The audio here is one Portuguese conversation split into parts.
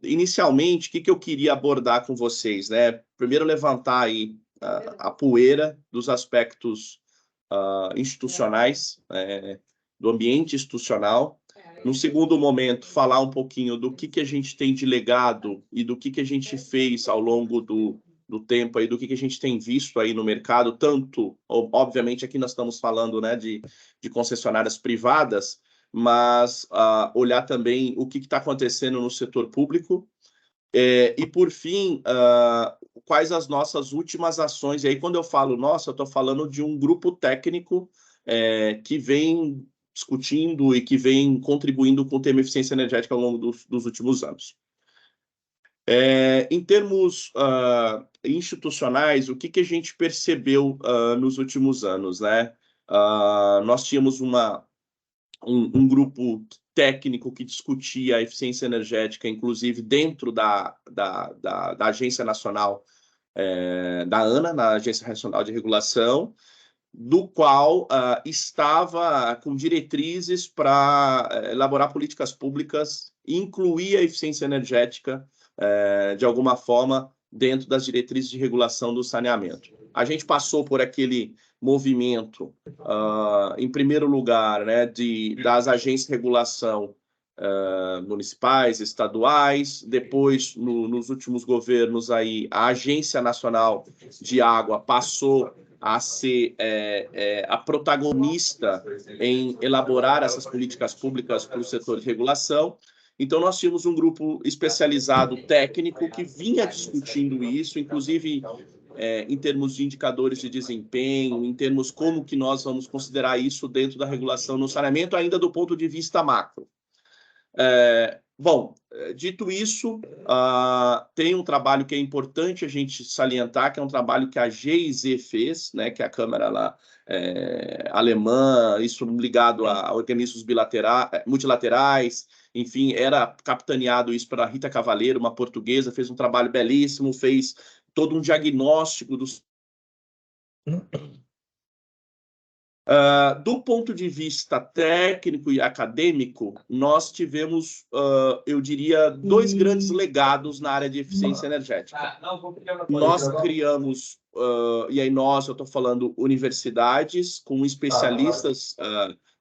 Inicialmente, o que eu queria abordar com vocês, né? Primeiro, levantar aí a poeira dos aspectos institucionais, do ambiente institucional. No segundo momento, falar um pouquinho do que a gente tem de legado e do que a gente fez ao longo do tempo, aí, do que a gente tem visto aí no mercado, tanto, obviamente, aqui nós estamos falando, né, de concessionárias privadas, mas olhar também o que está acontecendo no setor público. E, por fim, quais as nossas últimas ações. E aí, quando eu falo nossa, eu estou falando de um grupo técnico que vem discutindo e que vem contribuindo com o tema eficiência energética ao longo dos últimos anos. Em termos institucionais, o que a gente percebeu nos últimos anos, né? Nós tínhamos um grupo técnico que discutia a eficiência energética, inclusive dentro da Agência Nacional, da ANA, na Agência Nacional de Regulação, do qual estava com diretrizes para elaborar políticas públicas e incluir a eficiência energética, de alguma forma, dentro das diretrizes de regulação do saneamento. A gente passou por aquele movimento, em primeiro lugar, né, das agências de regulação municipais, estaduais, depois, nos últimos governos, aí, a Agência Nacional de Água passou a ser a protagonista em elaborar essas políticas públicas para o setor de regulação. Então, nós tínhamos um grupo especializado técnico que vinha discutindo isso, inclusive em termos de indicadores de desempenho, em termos como que nós vamos considerar isso dentro da regulação no saneamento, ainda do ponto de vista macro. Bom, dito isso, tem um trabalho que é importante a gente salientar, que é um trabalho que a GIZ fez, né, que é a Câmara lá, alemã, isso ligado a organismos multilaterais, enfim, era capitaneado isso pela Rita Cavaleiro, uma portuguesa, fez um trabalho belíssimo, fez todo um diagnóstico dos... do ponto de vista técnico e acadêmico, nós tivemos, eu diria, dois grandes legados na área de eficiência energética. Nós criamos, e aí eu estou falando universidades, com especialistas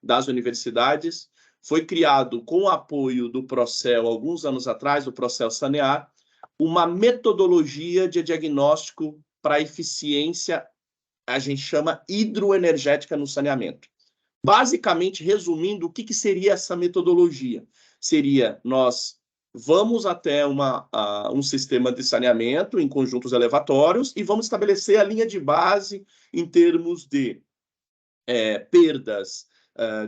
das universidades, foi criado, com o apoio do Procel, alguns anos atrás, do Procel Sanear, uma metodologia de diagnóstico para eficiência, a gente chama hidroenergética no saneamento. Basicamente, resumindo, o que seria essa metodologia? Seria, nós vamos até um sistema de saneamento em conjuntos elevatórios e vamos estabelecer a linha de base em termos de perdas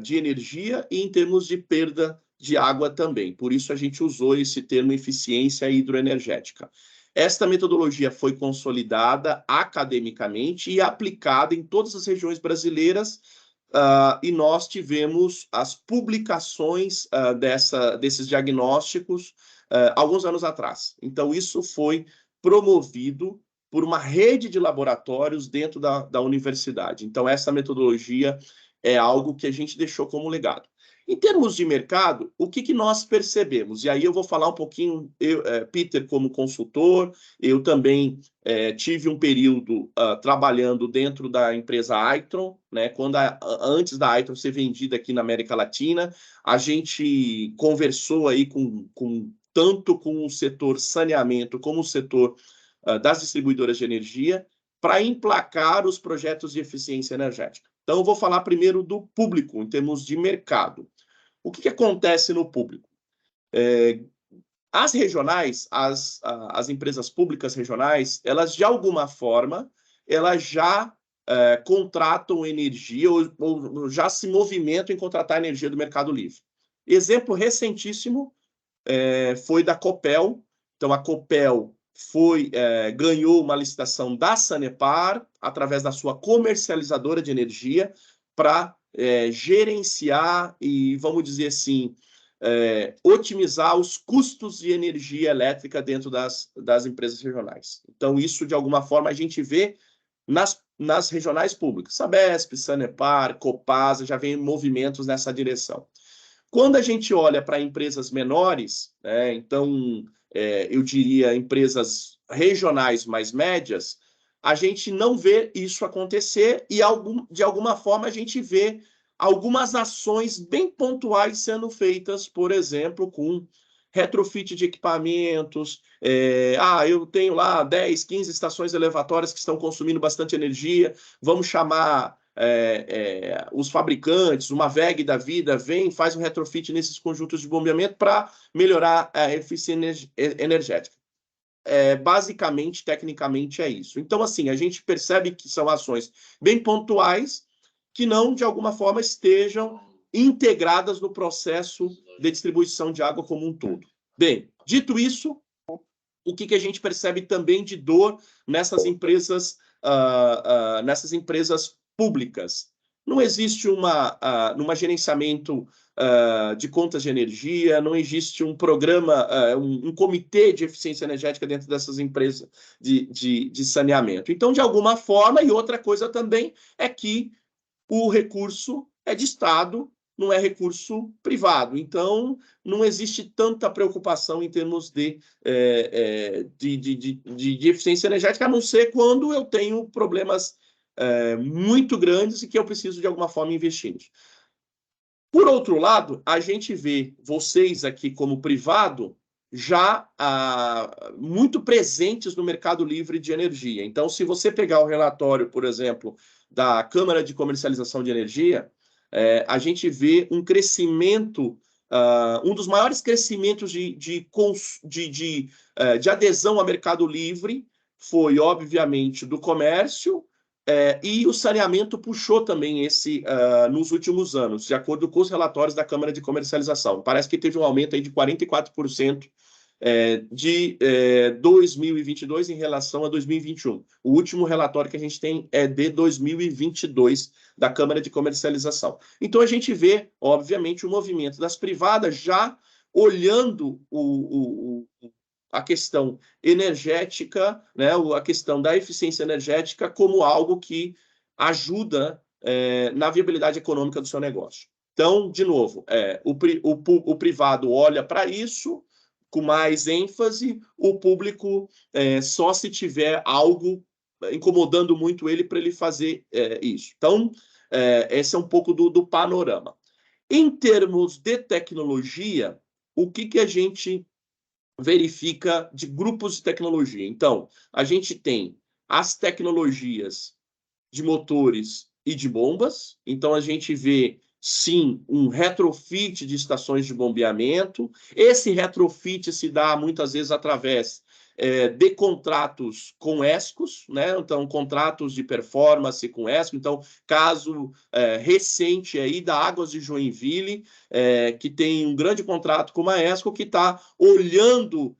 de energia e em termos de perda de água também. Por isso, a gente usou esse termo eficiência hidroenergética. Esta metodologia foi consolidada academicamente e aplicada em todas as regiões brasileiras, e nós tivemos as publicações desses diagnósticos alguns anos atrás. Então, isso foi promovido por uma rede de laboratórios dentro da universidade. Então, essa metodologia é algo que a gente deixou como legado. Em termos de mercado, o que nós percebemos? E aí eu vou falar um pouquinho, Peter, como consultor, eu também tive um período trabalhando dentro da empresa Aitron, né? Antes da Aitron ser vendida aqui na América Latina, a gente conversou aí tanto com o setor saneamento como o setor das distribuidoras de energia para emplacar os projetos de eficiência energética. Então, eu vou falar primeiro do público, em termos de mercado. O que acontece no público? As regionais, as empresas públicas regionais, elas, de alguma forma, elas já contratam energia ou já se movimentam em contratar energia do Mercado Livre. Exemplo recentíssimo foi da Copel. Então, a Copel ganhou uma licitação da Sanepar, através da sua comercializadora de energia, para gerenciar e, vamos dizer assim, otimizar os custos de energia elétrica dentro das empresas regionais. Então, isso, de alguma forma, a gente vê nas regionais públicas. Sabesp, Sanepar, Copasa, já vem movimentos nessa direção. Quando a gente olha para empresas menores, né, então, eu diria empresas regionais mais médias, a gente não vê isso acontecer e, de alguma forma, a gente vê algumas ações bem pontuais sendo feitas, por exemplo, com retrofit de equipamentos. Eu tenho lá 10, 15 estações elevatórias que estão consumindo bastante energia, vamos chamar os fabricantes, uma VEG da vida, vem, faz um retrofit nesses conjuntos de bombeamento para melhorar a eficiência energética. Basicamente, tecnicamente, é isso. Então, assim, a gente percebe que são ações bem pontuais que não, de alguma forma, estejam integradas no processo de distribuição de água como um todo. Bem, dito isso, o que a gente percebe também de dor nessas empresas públicas? Não existe um gerenciamento de contas de energia, não existe um programa, um comitê de eficiência energética dentro dessas empresas de saneamento. Então, de alguma forma, e outra coisa também é que o recurso é de Estado, não é recurso privado. Então, não existe tanta preocupação em termos de eficiência energética, a não ser quando eu tenho problemas muito grandes e que eu preciso, de alguma forma, investir nisso. Por outro lado, a gente vê vocês aqui como privado já muito presentes no mercado livre de energia. Então, se você pegar o relatório, por exemplo, da Câmara de Comercialização de Energia, a gente vê um crescimento, um dos maiores crescimentos de adesão ao mercado livre foi, obviamente, do comércio, e o saneamento puxou também nos últimos anos, de acordo com os relatórios da Câmara de Comercialização. Parece que teve um aumento aí de 44% de 2022 em relação a 2021. O último relatório que a gente tem é de 2022, da Câmara de Comercialização. Então, a gente vê, obviamente, o movimento das privadas já olhando a questão energética, né, a questão da eficiência energética como algo que ajuda na viabilidade econômica do seu negócio. Então, de novo, o privado olha para isso com mais ênfase, o público só se tiver algo incomodando muito ele para ele fazer isso. Então, esse é um pouco do panorama. Em termos de tecnologia, o que a gente verifica de grupos de tecnologia? Então, a gente tem as tecnologias de motores e de bombas. Então, a gente vê, sim, um retrofit de estações de bombeamento. Esse retrofit se dá, muitas vezes, através de contratos com ESCOs, né? Então, contratos de performance com ESCO. Então, caso recente aí da Águas de Joinville, que tem um grande contrato com a ESCO, que está olhando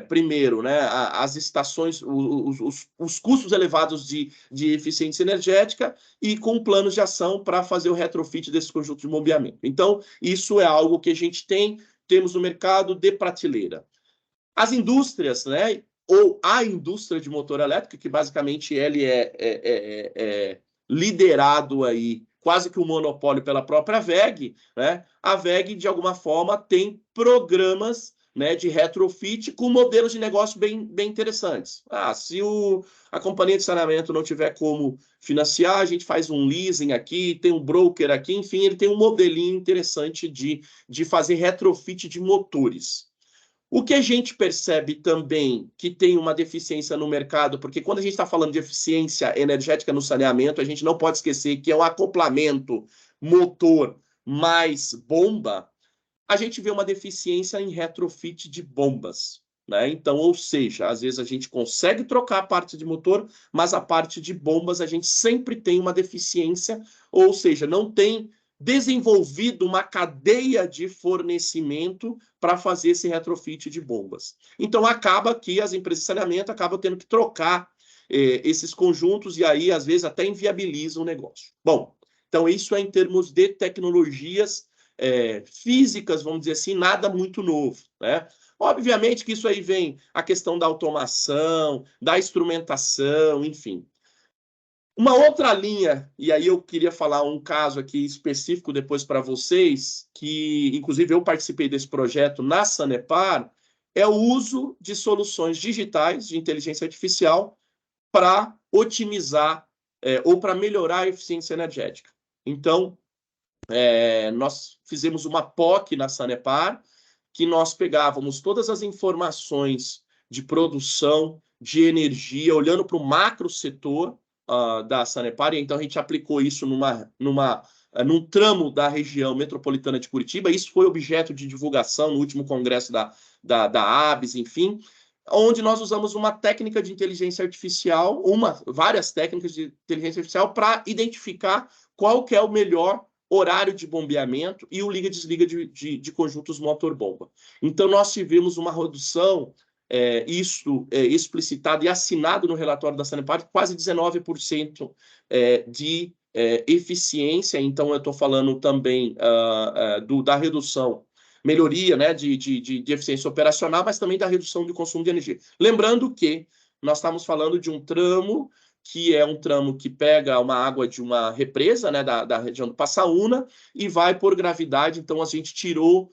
primeiro, né, as estações, os custos elevados de eficiência energética e com planos de ação para fazer o retrofit desse conjunto de bombeamento. Então, isso é algo que a gente temos no mercado de prateleira. As indústrias, né, ou a indústria de motor elétrico, que basicamente ele é liderado aí, quase que um monopólio pela própria VEG, né? A VEG, de alguma forma, tem programas, né, de retrofit com modelos de negócio bem interessantes. Se a companhia de saneamento não tiver como financiar, a gente faz um leasing aqui, tem um broker aqui, enfim, ele tem um modelinho interessante de fazer retrofit de motores. O que a gente percebe também que tem uma deficiência no mercado, porque quando a gente está falando de eficiência energética no saneamento, a gente não pode esquecer que é um acoplamento motor mais bomba, a gente vê uma deficiência em retrofit de bombas, né? Então, ou seja, às vezes a gente consegue trocar a parte de motor, mas a parte de bombas a gente sempre tem uma deficiência, ou seja, não tem desenvolvido uma cadeia de fornecimento para fazer esse retrofit de bombas. Então, acaba que as empresas de saneamento acabam tendo que trocar esses conjuntos e aí, às vezes, até inviabilizam o negócio. Bom, então isso é em termos de tecnologias físicas, vamos dizer assim, nada muito novo, né? Obviamente que isso aí vem a questão da automação, da instrumentação, enfim. Uma outra linha, e aí eu queria falar um caso aqui específico depois para vocês, que inclusive eu participei desse projeto na Sanepar, é o uso de soluções digitais de inteligência artificial para otimizar ou para melhorar a eficiência energética. Então, nós fizemos uma POC na Sanepar, que nós pegávamos todas as informações de produção, de energia, olhando para o macro setor da Sanepar, e então a gente aplicou isso num tramo da região metropolitana de Curitiba. Isso foi objeto de divulgação no último congresso da ABS, enfim, onde nós usamos uma técnica de inteligência artificial, várias técnicas de inteligência artificial para identificar qual que é o melhor horário de bombeamento e o liga-desliga de conjuntos motor-bomba. Então, nós tivemos uma redução, explicitado e assinado no relatório da Sanepar, quase 19% de eficiência. Então, eu estou falando também da redução, melhoria, né, de eficiência operacional, mas também da redução do consumo de energia. Lembrando que nós estamos falando de um tramo que é um tramo que pega uma água de uma represa, né, da região do Passaúna, e vai por gravidade. Então, a gente tirou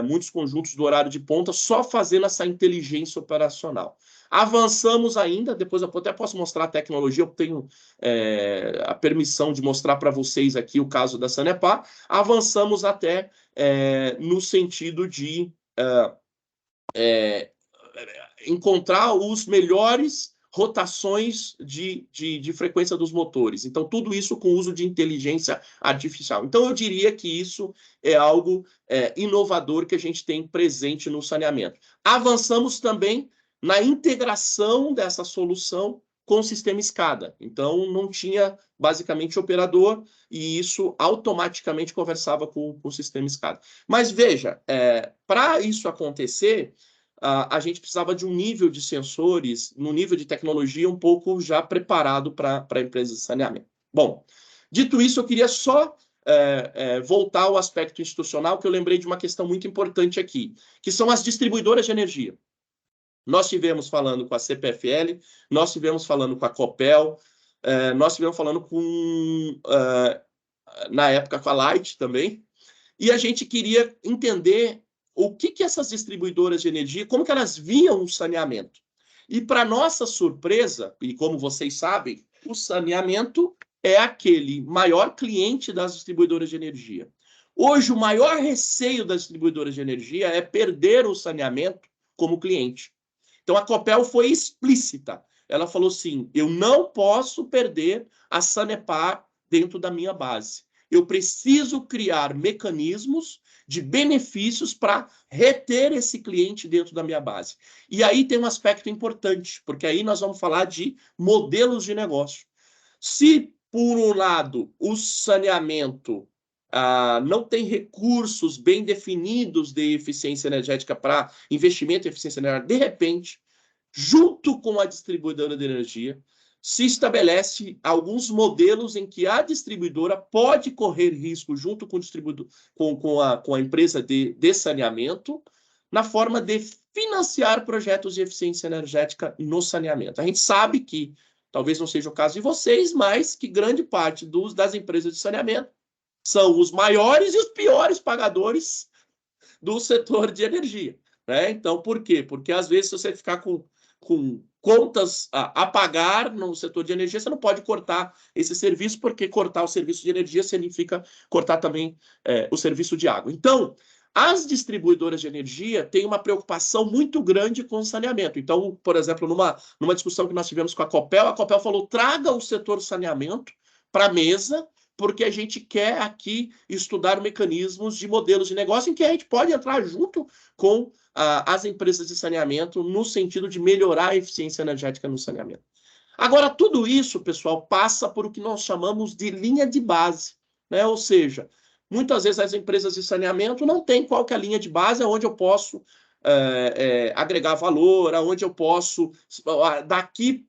muitos conjuntos do horário de ponta só fazendo essa inteligência operacional. Avançamos ainda, depois eu até posso mostrar a tecnologia, eu tenho a permissão de mostrar para vocês aqui o caso da Sanepar. Avançamos até no sentido de encontrar os melhores rotações de frequência dos motores. Então, tudo isso com uso de inteligência artificial. Então, eu diria que isso é algo inovador que a gente tem presente no saneamento. Avançamos também na integração dessa solução com o sistema SCADA. Então, não tinha, basicamente, operador, e isso automaticamente conversava com o sistema SCADA. Mas, veja, para isso acontecer, a gente precisava de um nível de sensores, no nível de tecnologia um pouco já preparado para a empresa de saneamento. Bom, dito isso, eu queria só voltar ao aspecto institucional, que eu lembrei de uma questão muito importante aqui, que são as distribuidoras de energia. Nós estivemos falando com a CPFL, nós estivemos falando com a Copel, nós estivemos falando na época, com a Light também, e a gente queria entender o que essas distribuidoras de energia, como que elas viam o saneamento. E, para nossa surpresa, e como vocês sabem, o saneamento é aquele maior cliente das distribuidoras de energia. Hoje, o maior receio das distribuidoras de energia é perder o saneamento como cliente. Então, a Copel foi explícita. Ela falou assim, eu não posso perder a Sanepar dentro da minha base. Eu preciso criar mecanismos de benefícios para reter esse cliente dentro da minha base. E aí tem um aspecto importante, porque aí nós vamos falar de modelos de negócio. Se, por um lado, o saneamento não tem recursos bem definidos de eficiência energética para investimento em eficiência energética, de repente, junto com a distribuidora de energia, se estabelece alguns modelos em que a distribuidora pode correr risco junto com o distribuidor, com a empresa de saneamento, na forma de financiar projetos de eficiência energética no saneamento. A gente sabe que, talvez não seja o caso de vocês, mas que grande parte das empresas de saneamento são os maiores e os piores pagadores do setor de energia, né? Então, por quê? Porque, às vezes, se você ficar com contas a pagar no setor de energia, você não pode cortar esse serviço, porque cortar o serviço de energia significa cortar também o serviço de água. Então, as distribuidoras de energia têm uma preocupação muito grande com o saneamento. Então, por exemplo, numa discussão que nós tivemos com a Copel falou, traga o setor saneamento para a mesa, porque a gente quer aqui estudar mecanismos de modelos de negócio em que a gente pode entrar junto com as empresas de saneamento no sentido de melhorar a eficiência energética no saneamento. Agora, tudo isso, pessoal, passa por o que nós chamamos de linha de base, né? Ou seja, muitas vezes as empresas de saneamento não têm qual que é a linha de base onde eu posso agregar valor, onde eu posso, daqui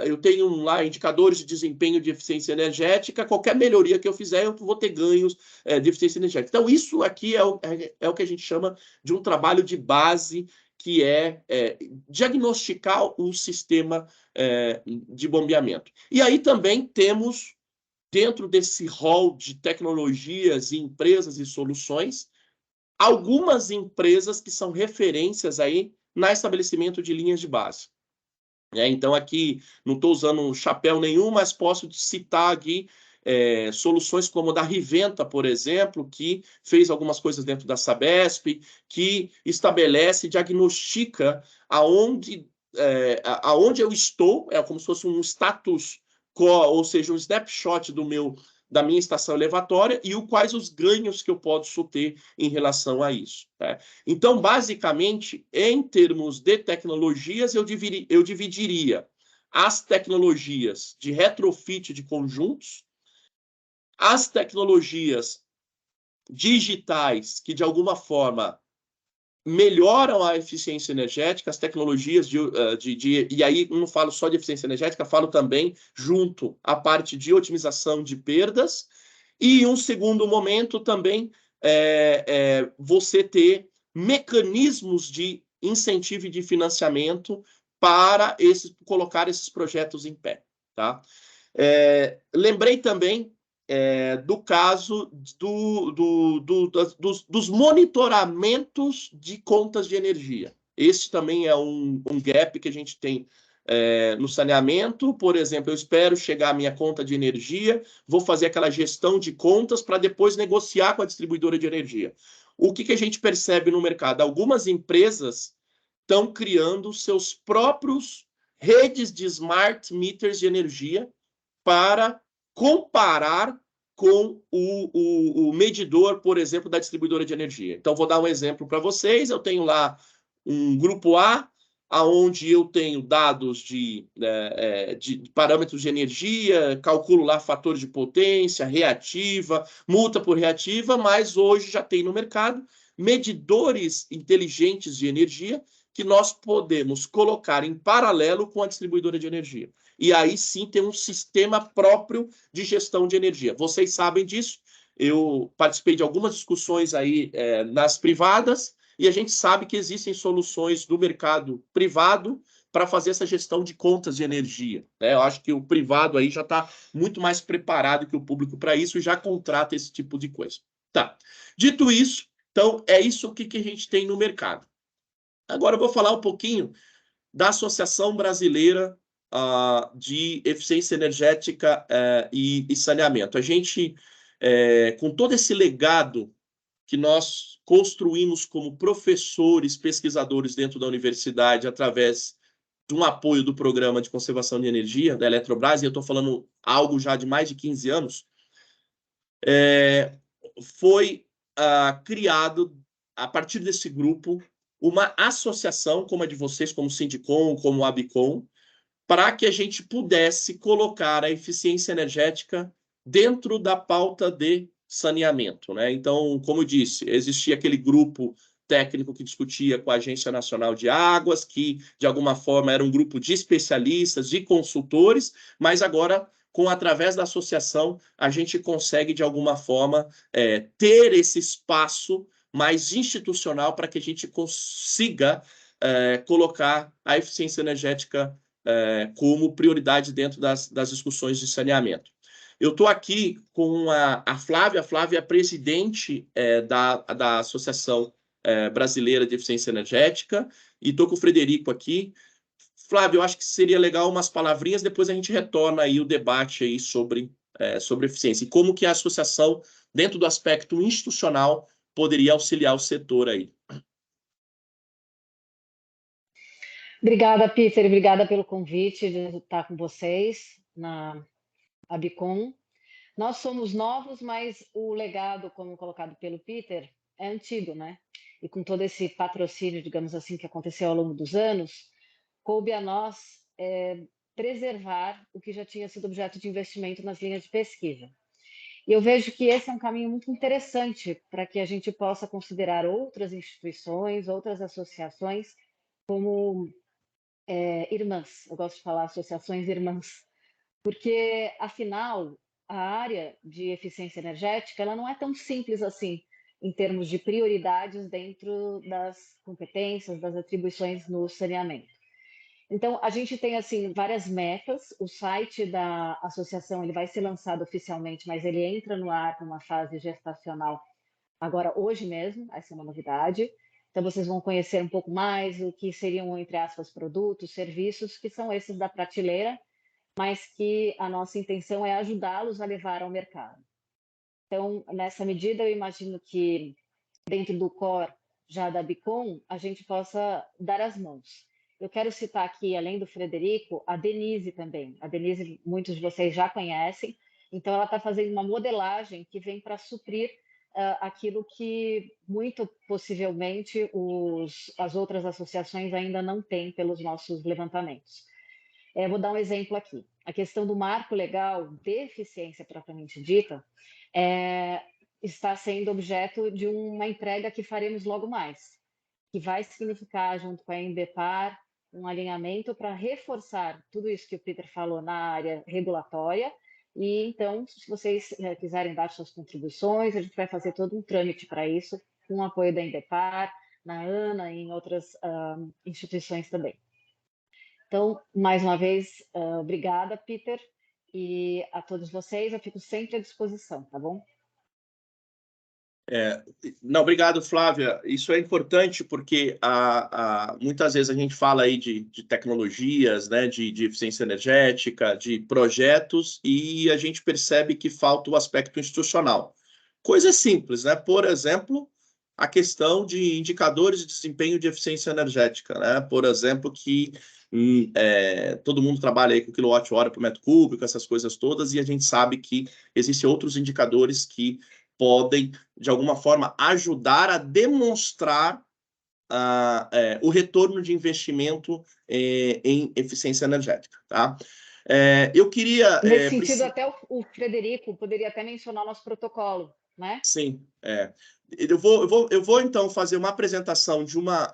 eu tenho lá indicadores de desempenho de eficiência energética, qualquer melhoria que eu fizer, eu vou ter ganhos de eficiência energética. Então, isso aqui é o que a gente chama de um trabalho de base que é diagnosticar o sistema de bombeamento. E aí também temos, dentro desse rol de tecnologias e empresas e soluções, algumas empresas que são referências aí no estabelecimento de linhas de base. Então, aqui, não estou usando chapéu nenhum, mas posso citar aqui soluções como a da Riventa, por exemplo, que fez algumas coisas dentro da Sabesp, que estabelece, diagnostica aonde eu estou, é como se fosse um status quo, ou seja, um snapshot da minha estação elevatória e quais os ganhos que eu posso ter em relação a isso. Tá? Então, basicamente, em termos de tecnologias, eu dividiria as tecnologias de retrofit de conjuntos, as tecnologias digitais que, de alguma forma, melhoram a eficiência energética, as tecnologias e aí não falo só de eficiência energética, falo também junto à parte de otimização de perdas, e um segundo momento também você ter mecanismos de incentivo e de financiamento para colocar esses projetos em pé. Tá? Lembrei também do caso dos monitoramentos de contas de energia. Esse também é um gap que a gente tem no saneamento. Por exemplo, eu espero chegar à minha conta de energia, vou fazer aquela gestão de contas para depois negociar com a distribuidora de energia. O que a gente percebe no mercado? Algumas empresas estão criando seus próprios redes de smart meters de energia para comparar com o medidor, por exemplo, da distribuidora de energia. Então, vou dar um exemplo para vocês. Eu tenho lá um grupo A, onde eu tenho dados de parâmetros de energia, calculo lá fatores de potência, reativa, multa por reativa, mas hoje já tem no mercado medidores inteligentes de energia que nós podemos colocar em paralelo com a distribuidora de energia. E aí sim tem um sistema próprio de gestão de energia. Vocês sabem disso, eu participei de algumas discussões aí nas privadas, e a gente sabe que existem soluções do mercado privado para fazer essa gestão de contas de energia. Né? Eu acho que o privado aí já está muito mais preparado que o público para isso e já contrata esse tipo de coisa. Tá. Dito isso, então é isso que a gente tem no mercado. Agora eu vou falar um pouquinho da Associação Brasileira de Eficiência Energética e Saneamento. A gente, com todo esse legado que nós construímos como professores, pesquisadores dentro da universidade, através de um apoio do Programa de Conservação de Energia da Eletrobras, e eu estou falando algo já de mais de 15 anos, foi criado, a partir desse grupo, uma associação, como a de vocês, como o Sindicom, como o Abicom, para que a gente pudesse colocar a eficiência energética dentro da pauta de saneamento. Né? Então, como eu disse, existia aquele grupo técnico que discutia com a Agência Nacional de Águas, que, de alguma forma, era um grupo de especialistas, de consultores, mas agora, através da associação, a gente consegue, de alguma forma, ter esse espaço mais institucional para que a gente consiga colocar a eficiência energética como prioridade dentro das discussões de saneamento. Eu estou aqui com a Flávia. A Flávia é presidente da Associação Brasileira de Eficiência Energética, e estou com o Frederico aqui. Flávio, eu acho que seria legal umas palavrinhas, depois a gente retorna aí o debate aí sobre eficiência e como que a associação, dentro do aspecto institucional, poderia auxiliar o setor aí. Obrigada, Peter, obrigada pelo convite de estar com vocês na Abicom. Nós somos novos, mas o legado, como colocado pelo Peter, é antigo, né? E com todo esse patrocínio, digamos assim, que aconteceu ao longo dos anos, coube a nós preservar o que já tinha sido objeto de investimento nas linhas de pesquisa. E eu vejo que esse é um caminho muito interessante para que a gente possa considerar outras instituições, outras associações como irmãs. Eu gosto de falar associações irmãs, porque, afinal, a área de eficiência energética ela não é tão simples assim. em termos de prioridades dentro das competências, das atribuições no saneamento. Então, a gente tem, assim, várias metas. O site da associação ele vai ser lançado oficialmente, mas ele entra no ar numa fase gestacional agora, hoje mesmo. Essa é uma novidade. Então, vocês vão conhecer um pouco mais o que seriam, entre aspas, produtos, serviços, que são esses da prateleira, mas que a nossa intenção é ajudá-los a levar ao mercado. Então, nessa medida, eu imagino que dentro do core já da Bicom, a gente possa dar as mãos. Eu quero citar aqui, além do Frederico, a Denise também. A Denise, muitos de vocês já conhecem, então ela está fazendo uma modelagem que vem para suprir aquilo que muito possivelmente as outras associações ainda não têm pelos nossos levantamentos. Vou dar um exemplo aqui. A questão do marco legal de eficiência propriamente dita está sendo objeto de uma entrega que faremos logo mais, que vai significar, junto com a Embepar, um alinhamento para reforçar tudo isso que o Peter falou na área regulatória. E então, se vocês quiserem dar suas contribuições, a gente vai fazer todo um trâmite para isso, com o apoio da Embepar, na ANA e em outras instituições também. Então, mais uma vez, obrigada, Peter, e a todos vocês, eu fico sempre à disposição, tá bom? Não, obrigado, Flávia. Isso é importante porque muitas vezes a gente fala aí de tecnologias, né, de eficiência energética, de projetos, e a gente percebe que falta o aspecto institucional. Coisas simples, né? Por exemplo, a questão de indicadores de desempenho de eficiência energética, né? Por exemplo, que todo mundo trabalha aí com quilowatt-hora por metro cúbico, essas coisas todas, e a gente sabe que existem outros indicadores que podem, de alguma forma, ajudar a demonstrar o retorno de investimento em eficiência energética. Tá? Eu queria... Nesse sentido, até o Frederico poderia até mencionar o nosso protocolo, né? Sim, Eu vou, então, fazer uma apresentação de uma...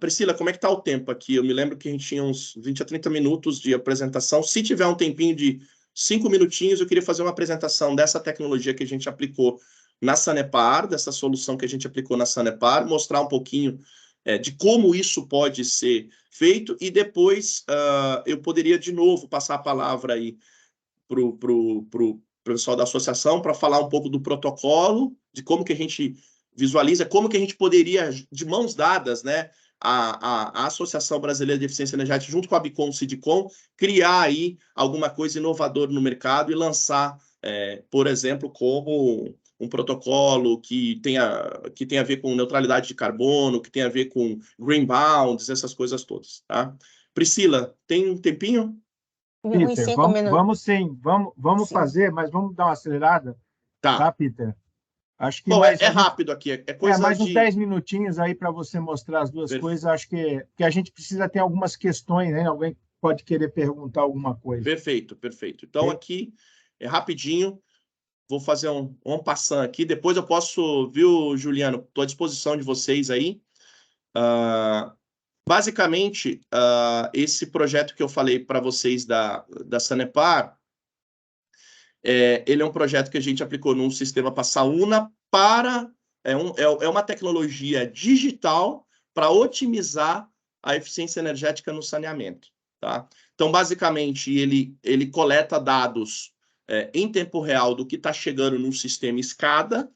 Priscila, como é que está o tempo aqui? Eu me lembro que a gente tinha uns 20 a 30 minutos de apresentação. Se tiver um tempinho de 5 minutinhos, eu queria fazer uma apresentação dessa tecnologia que a gente aplicou na Sanepar, dessa solução que a gente aplicou na Sanepar, mostrar um pouquinho de como isso pode ser feito, e depois eu poderia, de novo, passar a palavra aí para o pessoal da associação para falar um pouco do protocolo, de como que a gente visualiza, como que a gente poderia, de mãos dadas, né, a Associação Brasileira de Eficiência Energética, junto com a Bicom, Sidicom, criar aí alguma coisa inovadora no mercado e lançar, por exemplo, como um protocolo que tem a ver com neutralidade de carbono, que tem a ver com green bounds, essas coisas todas, tá? Priscila, tem um tempinho? Peter, vamos sim, vamos sim. Fazer, mas vamos dar uma acelerada, tá, Peter? Acho que bom, é rápido aqui, é coisa mais uns 10 minutinhos aí para você mostrar as duas coisas. Acho que a gente precisa ter algumas questões, né? Alguém pode querer perguntar alguma coisa. Perfeito. Então, aqui é rapidinho. Vou fazer um passant aqui. Depois eu posso, viu, Juliano? Estou à disposição de vocês aí. Basicamente, esse projeto que eu falei para vocês da Sanepar, ele é um projeto que a gente aplicou num sistema Passaúna é uma tecnologia digital para otimizar a eficiência energética no saneamento. Tá? Então, basicamente, ele coleta dados em tempo real do que está chegando no sistema SCADA,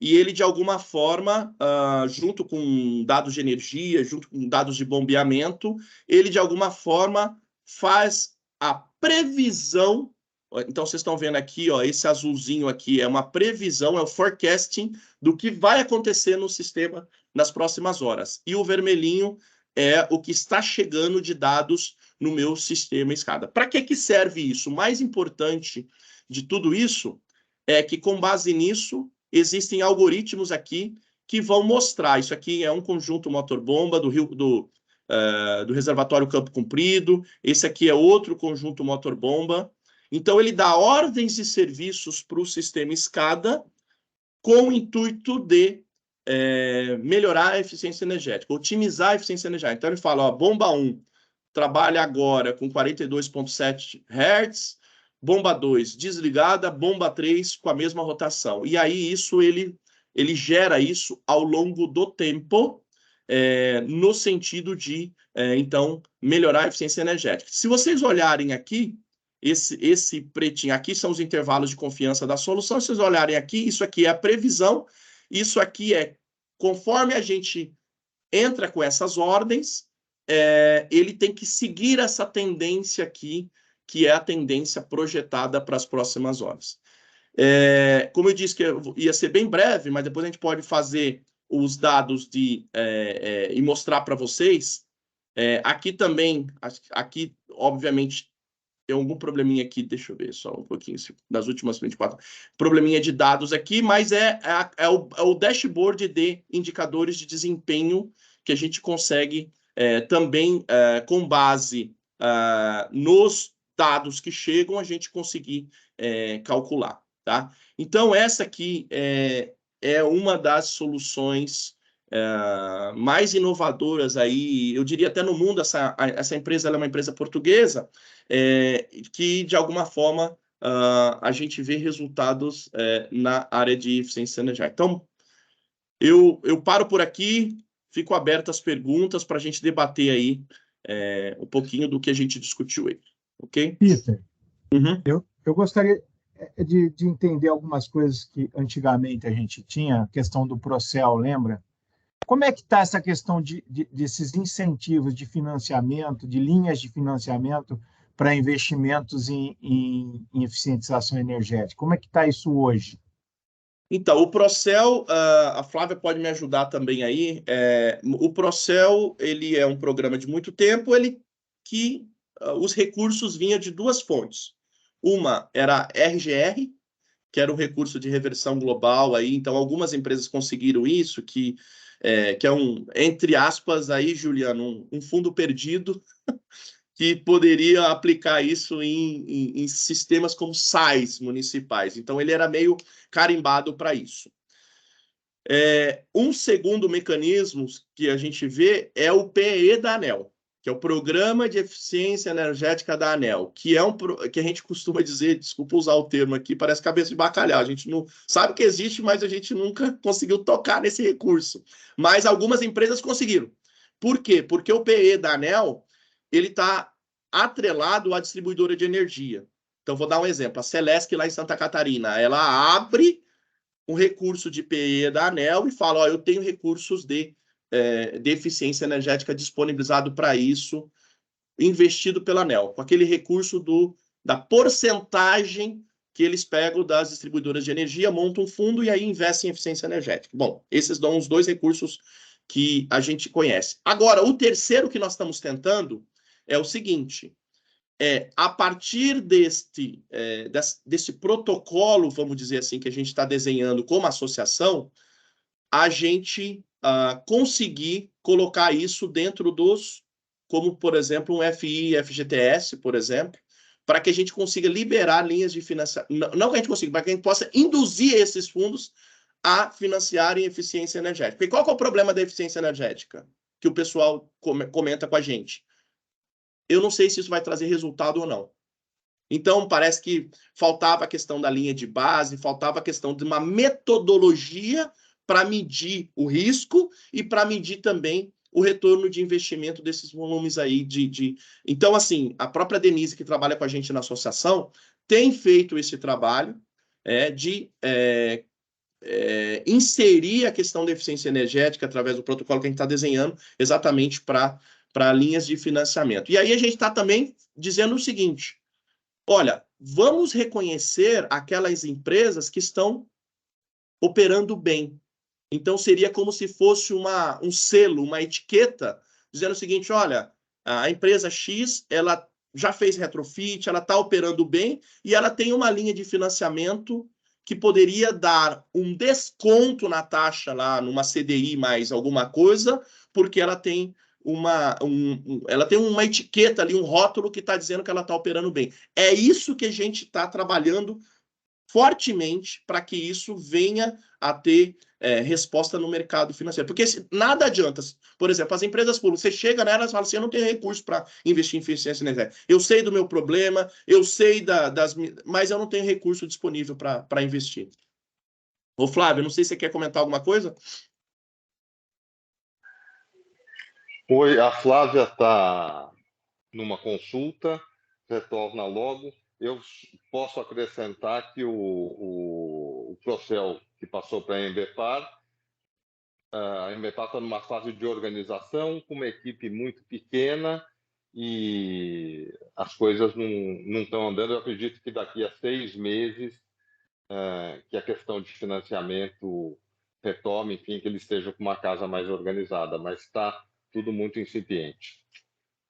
e ele, de alguma forma, junto com dados de energia, junto com dados de bombeamento, ele, de alguma forma, faz a previsão. Então, vocês estão vendo aqui, ó, esse azulzinho aqui é uma previsão, é o forecasting do que vai acontecer no sistema nas próximas horas. E o vermelhinho é o que está chegando de dados no meu sistema SCADA. Para que serve isso? O mais importante de tudo isso é que, com base nisso, existem algoritmos aqui que vão mostrar. Isso aqui é um conjunto motor-bomba do reservatório Campo Comprido. Esse aqui é outro conjunto motor-bomba. Então, ele dá ordens de serviços para o sistema SCADA com o intuito de melhorar a eficiência energética, otimizar a eficiência energética. Então, ele fala, ó, bomba 1 trabalha agora com 42,7 Hz, bomba 2 desligada, bomba 3 com a mesma rotação. E aí, isso ele ele gera isso ao longo do tempo, no sentido de, então, melhorar a eficiência energética. Se vocês olharem aqui, esse pretinho aqui são os intervalos de confiança da solução. Se vocês olharem aqui, isso aqui é a previsão, isso aqui é conforme a gente entra com essas ordens, ele tem que seguir essa tendência aqui, que é a tendência projetada para as próximas horas. Como eu disse que ia ser bem breve, mas depois a gente pode fazer os dados e mostrar para vocês. Aqui também, aqui, obviamente, tem algum probleminha aqui, deixa eu ver só um pouquinho, das últimas 24, probleminha de dados aqui, mas é o dashboard de indicadores de desempenho que a gente consegue também, com base nos dados que chegam, a gente conseguir calcular, tá? Então, essa aqui é uma das soluções mais inovadoras aí, eu diria até no mundo. Essa empresa, ela é uma empresa portuguesa, que de alguma forma a gente vê resultados na área de eficiência energética. Então, eu paro por aqui, fico aberto às perguntas para a gente debater aí um pouquinho do que a gente discutiu aí, ok? Peter, Uhum. eu gostaria de entender algumas coisas que antigamente a gente tinha, a questão do Procel, lembra? Como é que está essa questão desses incentivos de financiamento, de linhas de financiamento para investimentos em eficientização energética? Como é que está isso hoje? Então, o Procel, a Flávia pode me ajudar também aí. O Procel, ele é um programa de muito tempo, que os recursos vinham de duas fontes. Uma era RGR, que era o recurso de reversão global aí. Então, algumas empresas conseguiram isso, que é entre aspas, aí, Juliano, um fundo perdido que poderia aplicar isso em sistemas como SAIs municipais. Então, ele era meio carimbado para isso. Um segundo mecanismo que a gente vê é o PE da ANEEL, que é o Programa de Eficiência Energética da ANEEL, que que a gente costuma dizer, desculpa usar o termo aqui, parece cabeça de bacalhau. A gente não sabe que existe, mas a gente nunca conseguiu tocar nesse recurso. Mas algumas empresas conseguiram. Por quê? Porque o PE da ANEEL, ele está atrelado à distribuidora de energia. Então, vou dar um exemplo. A Celesc, lá em Santa Catarina, ela abre um recurso de PE da ANEEL e fala, eu tenho recursos de eficiência energética disponibilizado para isso, investido pela ANEEL, com aquele recurso da porcentagem que eles pegam das distribuidoras de energia, montam um fundo e aí investem em eficiência energética. Bom, esses são os dois recursos que a gente conhece. Agora, o terceiro que nós estamos tentando é o seguinte, a partir desse protocolo, vamos dizer assim, que a gente está desenhando como associação, a gente conseguir colocar isso dentro como, por exemplo, um FI, FGTS, por exemplo, para que a gente consiga liberar linhas de financiamento, não que a gente consiga, para que a gente possa induzir esses fundos a financiarem eficiência energética. Porque qual que é o problema da eficiência energética? Que o pessoal comenta com a gente. Eu não sei se isso vai trazer resultado ou não. Então, parece que faltava a questão da linha de base, faltava a questão de uma metodologia para medir o risco e para medir também o retorno de investimento desses volumes aí. Então, assim, a própria Denise, que trabalha com a gente na associação, tem feito esse trabalho de inserir a questão da eficiência energética através do protocolo que a gente está desenhando exatamente para linhas de financiamento. E aí a gente está também dizendo o seguinte, olha, vamos reconhecer aquelas empresas que estão operando bem. Então, seria como se fosse um selo, uma etiqueta, dizendo o seguinte, olha, a empresa X, ela já fez retrofit, ela está operando bem e ela tem uma linha de financiamento que poderia dar um desconto na taxa lá, numa CDI mais alguma coisa, porque ela tem ela tem uma etiqueta ali, um rótulo que está dizendo que ela está operando bem. É isso que a gente está trabalhando fortemente para que isso venha a ter resposta no mercado financeiro. Porque nada adianta, por exemplo, as empresas públicas, você chega nelas e fala assim, eu não tenho recurso para investir em eficiência energética. Eu sei do meu problema, eu sei mas eu não tenho recurso disponível para investir. Ô, Flávio, não sei se você quer comentar alguma coisa. Oi, a Flávia está numa consulta, retorna logo. Eu posso acrescentar que o Procel que passou para a Embepar está numa fase de organização, com uma equipe muito pequena, e as coisas não estão andando. Eu acredito que daqui a 6 meses que a questão de financiamento retome, enfim, que eles estejam com uma casa mais organizada, mas está tudo muito incipiente.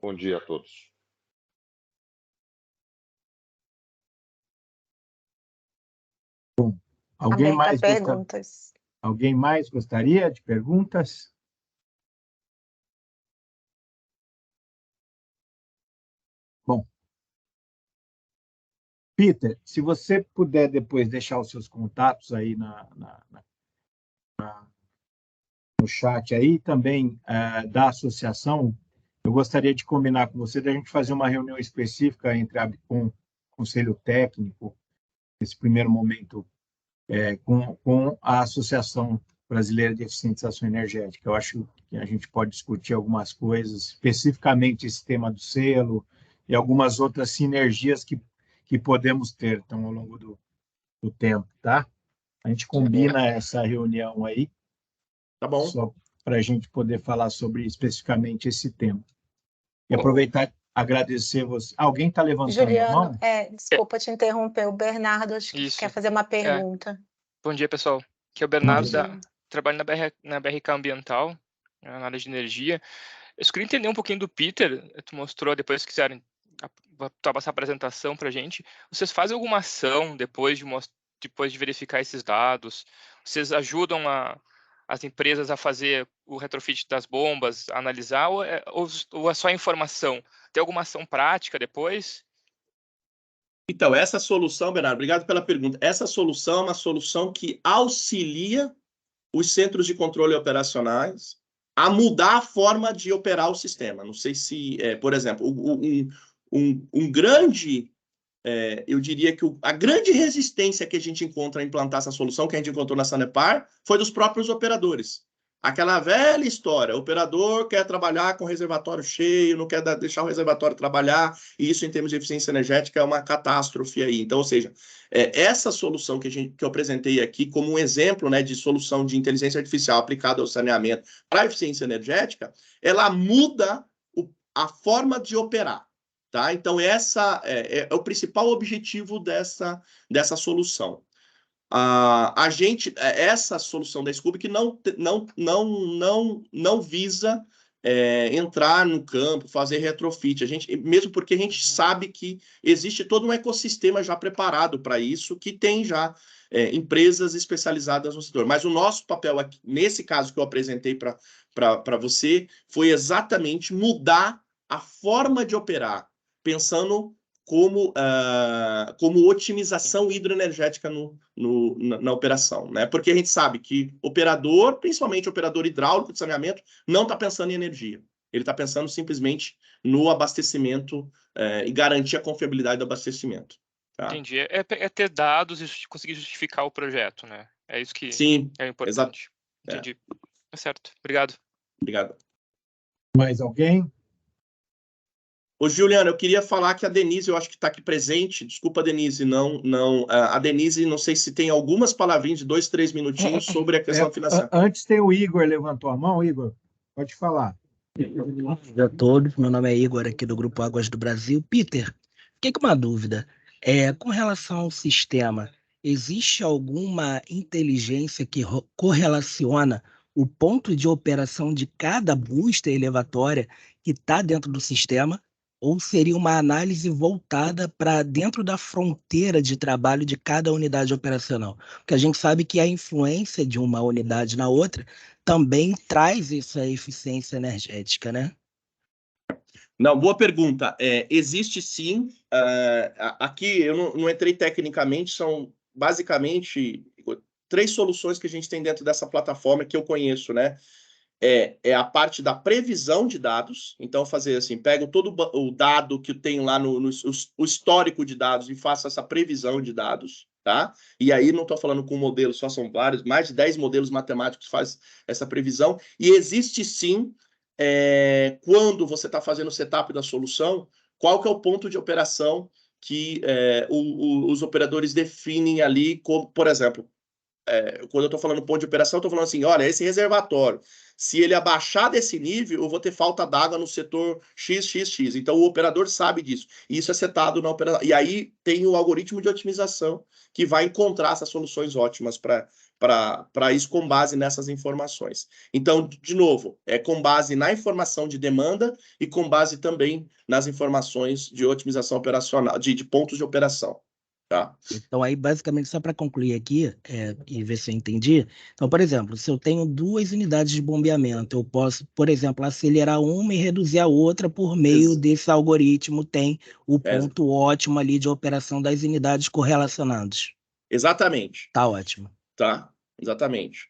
Bom dia a todos. Bom, alguém mais perguntas. Alguém mais gostaria de perguntas? Bom, Peter, se você puder depois deixar os seus contatos aí no chat aí, também da associação, eu gostaria de combinar com você da gente fazer uma reunião específica entre a ABICOM, Conselho Técnico, nesse primeiro momento, com a Associação Brasileira de Eficientização Energética. Eu acho que a gente pode discutir algumas coisas, especificamente esse tema do selo e algumas outras sinergias que podemos ter então, ao longo do tempo, tá? A gente combina essa reunião aí, tá bom, só para a gente poder falar sobre especificamente esse tema. E aproveitar e agradecer você. Alguém está levantando a mão? Juliano, desculpa te interromper, o Bernardo acho que quer fazer uma pergunta. Bom dia, pessoal. Aqui é o Bernardo, trabalho na BRK Ambiental, na área de energia. Eu só queria entender um pouquinho do Peter, tu mostrou, depois se quiserem passar a apresentação para a gente. Vocês fazem alguma ação depois de verificar esses dados? Vocês ajudam as empresas a fazer o retrofit das bombas, a analisar, ou é só informação? Tem alguma ação prática depois? Então, essa solução, Bernardo, obrigado pela pergunta. Essa solução é uma solução que auxilia os centros de controle operacionais a mudar a forma de operar o sistema. Não sei se, por exemplo, um grande, eu diria que a grande resistência que a gente encontra a implantar essa solução, que a gente encontrou na Sanepar, foi dos próprios operadores. Aquela velha história, o operador quer trabalhar com o reservatório cheio, não quer deixar o reservatório trabalhar, e isso, em termos de eficiência energética, é uma catástrofe aí. Então, ou seja, essa solução que eu apresentei aqui como um exemplo, né, de solução de inteligência artificial aplicada ao saneamento para a eficiência energética, ela muda a forma de operar. Tá? Então, essa é o principal objetivo dessa solução. Essa solução da Scooby que não visa entrar no campo, fazer retrofit, mesmo porque a gente sabe que existe todo um ecossistema já preparado para isso, que tem já empresas especializadas no setor. Mas o nosso papel aqui, nesse caso que eu apresentei para você, foi exatamente mudar a forma de operar, pensando como otimização hidroenergética na operação, né? Porque a gente sabe que operador, principalmente operador hidráulico de saneamento, não está pensando em energia. Ele está pensando simplesmente no abastecimento e garantir a confiabilidade do abastecimento. Tá? Entendi. É ter dados e conseguir justificar o projeto, né? É isso que é importante. Entendi. Tá certo. Obrigado. Obrigado. Mais alguém? Ô, Juliana, eu queria falar que a Denise, eu acho que está aqui presente. Desculpa, Denise, a Denise, não sei se tem algumas palavrinhas de 2, 3 minutinhos sobre a questão financeira. Antes tem o Igor, levantou a mão. Igor, pode falar. Bom dia a todos, meu nome é Igor, aqui do Grupo Águas do Brasil. Peter, fiquei com uma dúvida. Com relação ao sistema, existe alguma inteligência que correlaciona o ponto de operação de cada booster elevatória que está dentro do sistema? Ou seria uma análise voltada para dentro da fronteira de trabalho de cada unidade operacional? Porque a gente sabe que a influência de uma unidade na outra também traz essa eficiência energética, né? Não, boa pergunta. Existe sim. Aqui eu não entrei tecnicamente, são basicamente 3 soluções que a gente tem dentro dessa plataforma que eu conheço, né? É a parte da previsão de dados. Então, fazer assim, pego todo o dado que eu tenho lá o histórico de dados e faço essa previsão de dados, tá? E aí não estou falando com modelos, só são vários, mais de 10 modelos matemáticos fazem essa previsão, e existe sim, quando você está fazendo o setup da solução, qual que é o ponto de operação que os operadores definem ali, como, por exemplo, quando eu estou falando ponto de operação, eu estou falando assim, olha, esse reservatório, se ele abaixar desse nível, eu vou ter falta d'água no setor XXX. Então, o operador sabe disso. E isso é setado na operação. E aí tem o algoritmo de otimização que vai encontrar essas soluções ótimas para isso com base nessas informações. Então, de novo, é com base na informação de demanda e com base também nas informações de otimização operacional, de pontos de operação. Tá. Então, aí, basicamente, só para concluir aqui e ver se eu entendi. Então, por exemplo, se eu tenho 2 unidades de bombeamento, eu posso, por exemplo, acelerar uma e reduzir a outra por meio desse algoritmo, tem o ponto ótimo ali de operação das unidades correlacionadas. Exatamente. Tá ótimo. Tá, exatamente.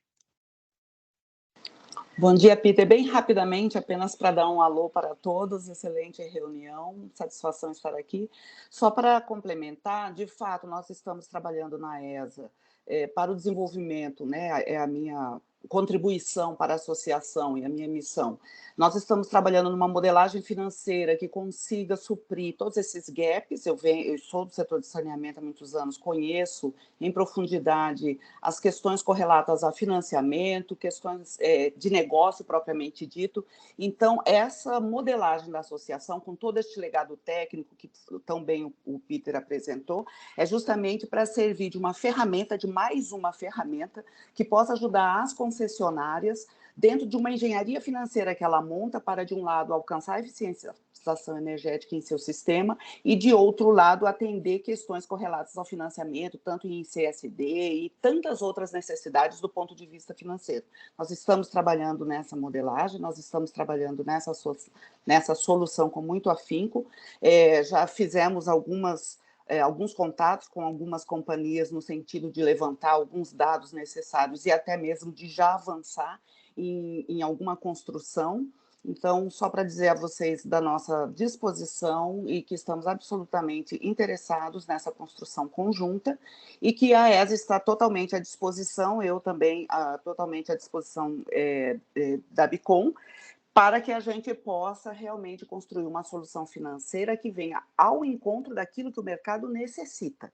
Bom dia, Peter. Bem rapidamente, apenas para dar um alô para todos, excelente reunião, satisfação estar aqui. Só para complementar, de fato, nós estamos trabalhando na ESA para o desenvolvimento, né, é a minha contribuição para a associação e a minha missão. Nós estamos trabalhando numa modelagem financeira que consiga suprir todos esses gaps. Eu sou do setor de saneamento há muitos anos, conheço em profundidade as questões correlatas a financiamento, questões de negócio propriamente dito. Então, essa modelagem da associação, com todo este legado técnico que tão bem o Peter apresentou, é justamente para servir de uma ferramenta, de mais uma ferramenta, que possa ajudar as concessionárias dentro de uma engenharia financeira que ela monta para, de um lado, alcançar a eficientização energética em seu sistema e, de outro lado, atender questões correlatas ao financiamento, tanto em CSD e tantas outras necessidades do ponto de vista financeiro. Nós estamos trabalhando nessa modelagem, nós estamos trabalhando nessa solução com muito afinco, já fizemos alguns contatos com algumas companhias no sentido de levantar alguns dados necessários e até mesmo de já avançar em alguma construção. Então, só para dizer a vocês da nossa disposição e que estamos absolutamente interessados nessa construção conjunta e que a ESA está totalmente à disposição, eu também totalmente à disposição da Bicom, para que a gente possa realmente construir uma solução financeira que venha ao encontro daquilo que o mercado necessita,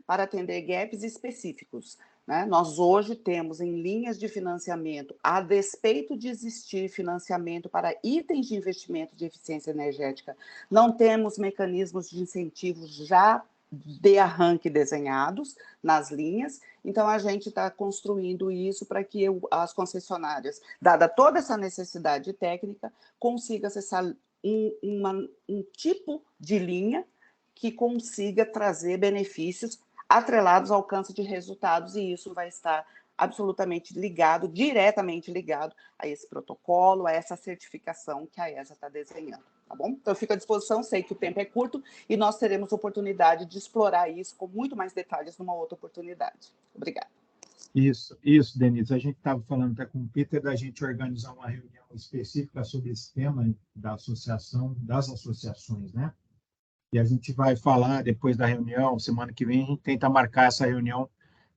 para atender gaps específicos. Né? Nós hoje temos em linhas de financiamento, a despeito de existir financiamento para itens de investimento de eficiência energética, não temos mecanismos de incentivos já de arranque desenhados nas linhas, então a gente está construindo isso para que as concessionárias, dada toda essa necessidade técnica, consiga acessar um tipo de linha que consiga trazer benefícios atrelados ao alcance de resultados, e isso vai estar absolutamente ligado, diretamente ligado a esse protocolo, a essa certificação que a ESA está desenhando, tá bom? Então, eu fico à disposição, sei que o tempo é curto e nós teremos oportunidade de explorar isso com muito mais detalhes numa outra oportunidade. Obrigada. Isso, Denise. A gente estava falando até com o Peter da gente organizar uma reunião específica sobre esse tema da associação, das associações, né? E a gente vai falar depois da reunião, semana que vem, a gente tenta marcar essa reunião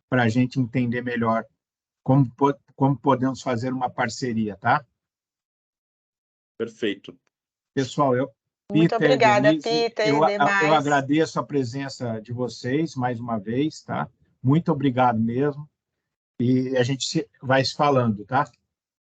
para a gente entender melhor como podemos fazer uma parceria, tá? Perfeito. Pessoal, muito obrigada, Denise, Peter, eu demais. agradeço a presença de vocês mais uma vez, tá? Muito obrigado mesmo. E a gente vai se falando, tá?